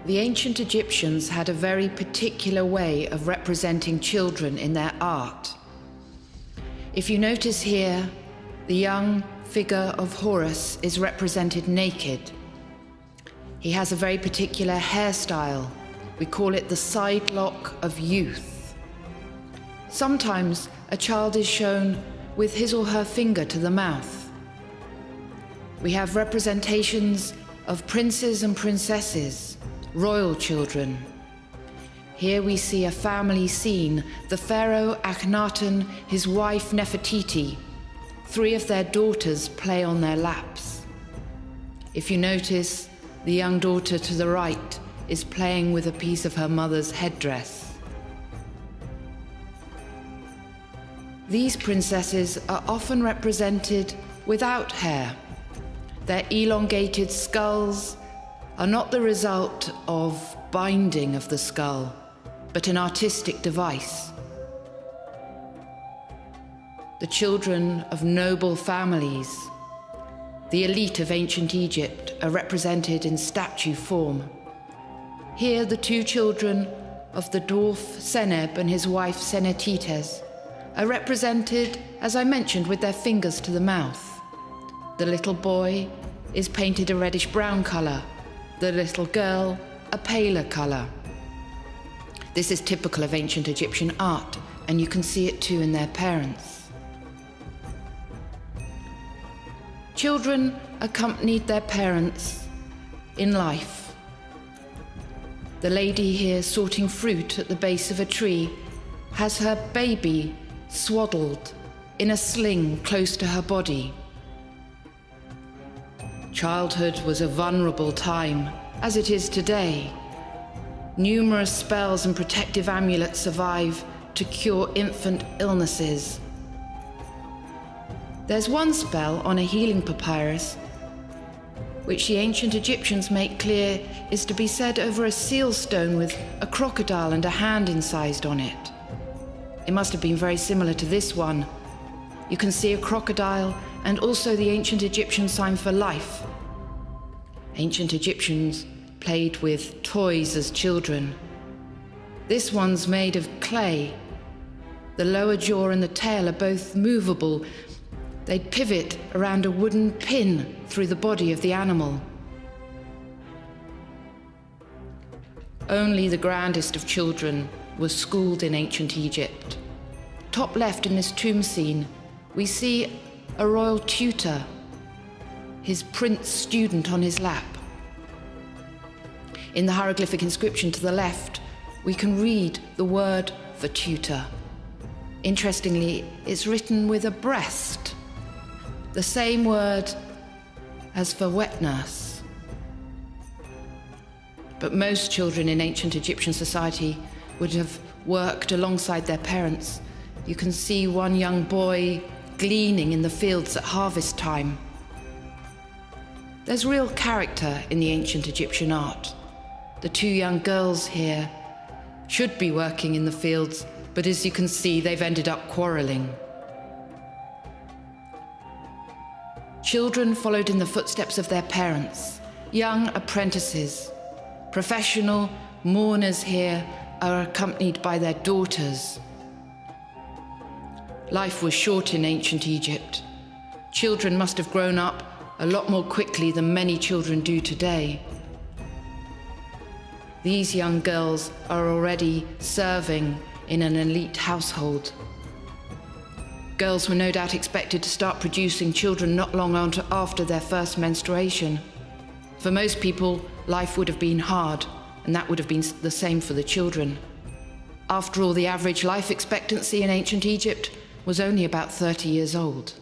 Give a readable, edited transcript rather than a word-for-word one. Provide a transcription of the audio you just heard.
The ancient Egyptians had a very particular way of representing children in their art. If you notice here, the young figure of Horus is represented naked. He has a very particular hairstyle. We call it the side lock of youth. Sometimes a child is shown with his or her finger to the mouth. We have representations of princes and princesses, royal children. Here we see a family scene, the pharaoh Akhenaten, his wife Nefertiti. 3 of their daughters play on their laps. If you notice, the young daughter to the right is playing with a piece of her mother's headdress. These princesses are often represented without hair. Their elongated skulls are not the result of binding of the skull, but an artistic device. The children of noble families, the elite of ancient Egypt, are represented in statue form. Here, the 2 children of the dwarf Seneb and his wife Senetites are represented, as I mentioned, with their fingers to the mouth. The little boy is painted a reddish-brown color, the little girl a paler color. This is typical of ancient Egyptian art, and you can see it too in their parents. Children accompanied their parents in life. The lady here sorting fruit at the base of a tree has her baby swaddled in a sling close to her body. Childhood was a vulnerable time, as it is today. Numerous spells and protective amulets survive to cure infant illnesses. There's one spell on a healing papyrus which the ancient Egyptians make clear is to be said over a seal stone with a crocodile and a hand incised on it. It must have been very similar to this one. You can see a crocodile and also the ancient Egyptian sign for life. Ancient Egyptians played with toys as children. This one's made of clay. The lower jaw and the tail are both movable. They'd pivot around a wooden pin through the body of the animal. Only the grandest of children was schooled in ancient Egypt. Top left in this tomb scene, we see a royal tutor, his prince student on his lap. In the hieroglyphic inscription to the left, we can read the word for tutor. Interestingly, it's written with a breast, the same word as for wet nurse. But most children in ancient Egyptian society would have worked alongside their parents. You can see one young boy gleaning in the fields at harvest time. There's real character in the ancient Egyptian art. The 2 young girls here should be working in the fields, but as you can see, they've ended up quarreling. Children followed in the footsteps of their parents, young apprentices. Professional mourners here are accompanied by their daughters. Life was short in ancient Egypt. Children must have grown up a lot more quickly than many children do today. These young girls are already serving in an elite household. Girls were no doubt expected to start producing children not long after their first menstruation. For most people, life would have been hard, and that would have been the same for the children. After all, the average life expectancy in ancient Egypt was only about 30 years old.